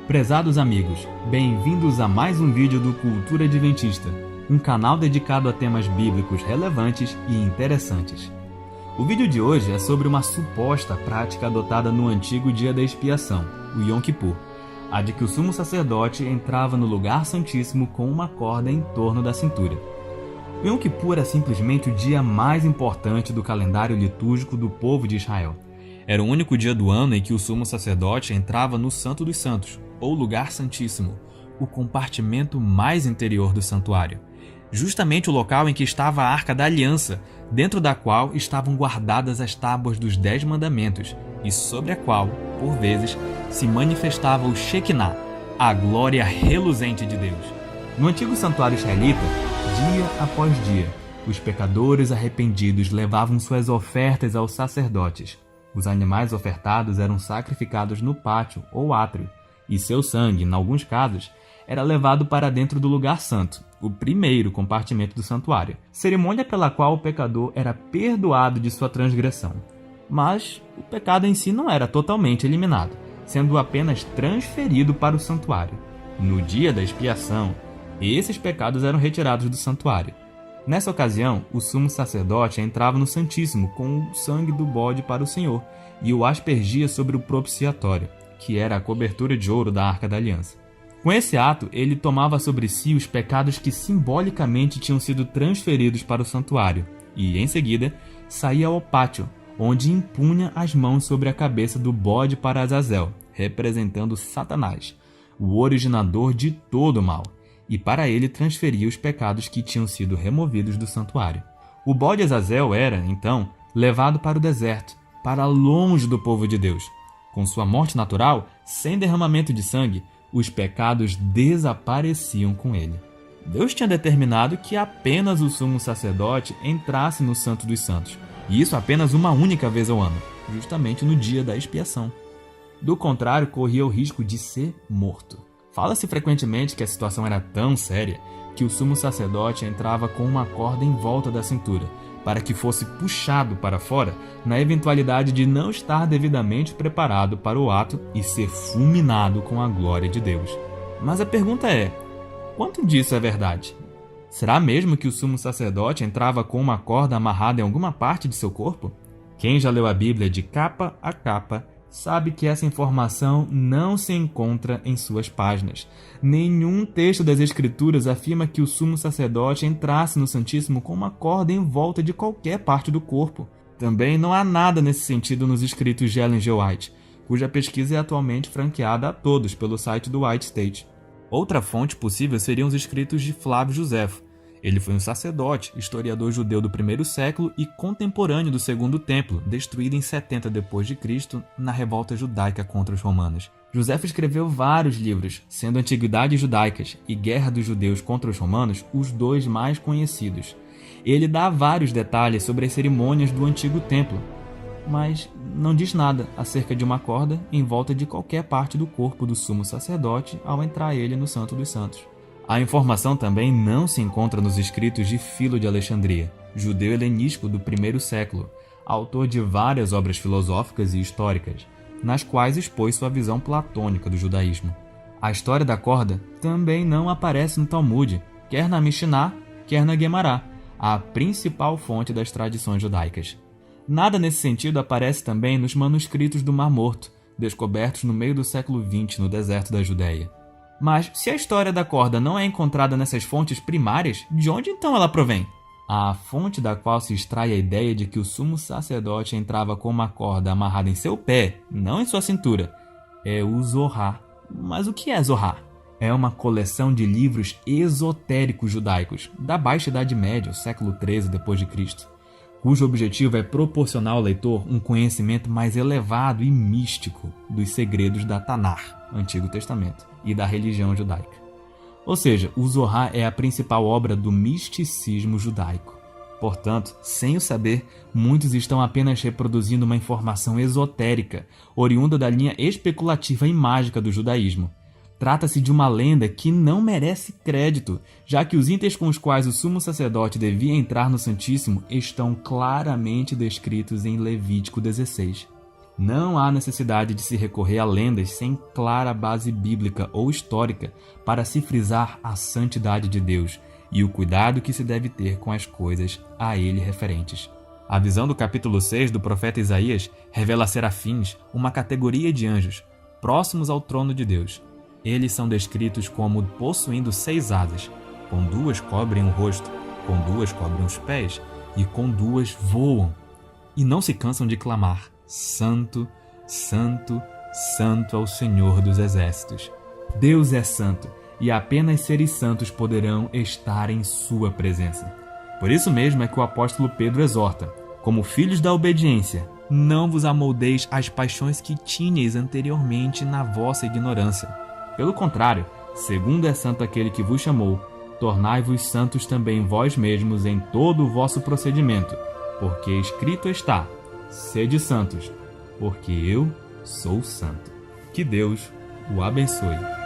Prezados amigos, bem-vindos a mais um vídeo do Cultura Adventista, um canal dedicado a temas bíblicos relevantes e interessantes. O vídeo de hoje é sobre uma suposta prática adotada no antigo dia da expiação, o Yom Kippur, a de que o sumo sacerdote entrava no lugar santíssimo com uma corda em torno da cintura. O Yom Kippur é simplesmente o dia mais importante do calendário litúrgico do povo de Israel. Era o único dia do ano em que o sumo sacerdote entrava no Santo dos Santos, ou lugar santíssimo, o compartimento mais interior do santuário. Justamente o local em que estava a Arca da Aliança, dentro da qual estavam guardadas as tábuas dos 10 mandamentos, e sobre a qual, por vezes, se manifestava o Shekinah, a glória reluzente de Deus. No antigo santuário israelita, dia após dia, os pecadores arrependidos levavam suas ofertas aos sacerdotes. Os animais ofertados eram sacrificados no pátio ou átrio, e seu sangue, em alguns casos, era levado para dentro do lugar santo, o primeiro compartimento do santuário, cerimônia pela qual o pecador era perdoado de sua transgressão. Mas o pecado em si não era totalmente eliminado, sendo apenas transferido para o santuário. No dia da expiação, esses pecados eram retirados do santuário. Nessa ocasião, o sumo sacerdote entrava no Santíssimo com o sangue do bode para o Senhor e o aspergia sobre o propiciatório, que era a cobertura de ouro da Arca da Aliança. Com esse ato, ele tomava sobre si os pecados que simbolicamente tinham sido transferidos para o santuário e, em seguida, saía ao pátio, onde impunha as mãos sobre a cabeça do bode para Azazel, representando Satanás, o originador de todo o mal, e para ele transferia os pecados que tinham sido removidos do santuário. O bode Azazel era, então, levado para o deserto, para longe do povo de Deus. Com sua morte natural, sem derramamento de sangue, os pecados desapareciam com ele. Deus tinha determinado que apenas o sumo sacerdote entrasse no Santo dos Santos, e isso apenas uma única vez ao ano, justamente no dia da expiação. Do contrário, corria o risco de ser morto. Fala-se frequentemente que a situação era tão séria que o sumo sacerdote entrava com uma corda em volta da cintura, para que fosse puxado para fora na eventualidade de não estar devidamente preparado para o ato e ser fulminado com a glória de Deus. Mas a pergunta é, quanto disso é verdade? Será mesmo que o sumo sacerdote entrava com uma corda amarrada em alguma parte de seu corpo? Quem já leu a Bíblia de capa a capa sabe que essa informação não se encontra em suas páginas. Nenhum texto das Escrituras afirma que o sumo sacerdote entrasse no Santíssimo com uma corda em volta de qualquer parte do corpo. Também não há nada nesse sentido nos escritos de Ellen G. White, cuja pesquisa é atualmente franqueada a todos pelo site do White State. Outra fonte possível seriam os escritos de Flávio Josefo. Ele foi um sacerdote, historiador judeu do primeiro século e contemporâneo do Segundo Templo, destruído em 70 d.C. na revolta judaica contra os romanos. Josefo escreveu vários livros, sendo Antiguidades Judaicas e Guerra dos Judeus contra os Romanos os dois mais conhecidos. Ele dá vários detalhes sobre as cerimônias do Antigo Templo, mas não diz nada acerca de uma corda em volta de qualquer parte do corpo do sumo sacerdote ao entrar ele no Santo dos Santos. A informação também não se encontra nos escritos de Filo de Alexandria, judeu helenístico do primeiro século, autor de várias obras filosóficas e históricas, nas quais expôs sua visão platônica do judaísmo. A história da corda também não aparece no Talmud, quer na Mishnah, quer na Guemará, a principal fonte das tradições judaicas. Nada nesse sentido aparece também nos manuscritos do Mar Morto, descobertos no meio do século XX no deserto da Judéia. Mas, se a história da corda não é encontrada nessas fontes primárias, de onde então ela provém? A fonte da qual se extrai a ideia de que o sumo sacerdote entrava com uma corda amarrada em seu pé, não em sua cintura, é o Zohar. Mas o que é Zohar? É uma coleção de livros esotéricos judaicos, da Baixa Idade Média, o século XIII d.C., cujo objetivo é proporcionar ao leitor um conhecimento mais elevado e místico dos segredos da Tanar, Antigo Testamento, e da religião judaica. Ou seja, o Zohar é a principal obra do misticismo judaico. Portanto, sem o saber, muitos estão apenas reproduzindo uma informação esotérica, oriunda da linha especulativa e mágica do judaísmo. Trata-se de uma lenda que não merece crédito, já que os itens com os quais o sumo sacerdote devia entrar no Santíssimo estão claramente descritos em Levítico 16. Não há necessidade de se recorrer a lendas sem clara base bíblica ou histórica para se frisar a santidade de Deus e o cuidado que se deve ter com as coisas a ele referentes. A visão do capítulo 6 do profeta Isaías revela serafins, uma categoria de anjos, próximos ao trono de Deus. Eles são descritos como possuindo 6 asas, com 2 cobrem o rosto, com 2 cobrem os pés e com 2 voam. E não se cansam de clamar: Santo, Santo, Santo é o Senhor dos Exércitos. Deus é santo, e apenas seres santos poderão estar em sua presença. Por isso mesmo é que o apóstolo Pedro exorta: como filhos da obediência, não vos amoldeis às paixões que tinhais anteriormente na vossa ignorância. Pelo contrário, segundo é santo aquele que vos chamou, tornai-vos santos também vós mesmos em todo o vosso procedimento, porque escrito está: sede santos, porque eu sou santo. Que Deus o abençoe.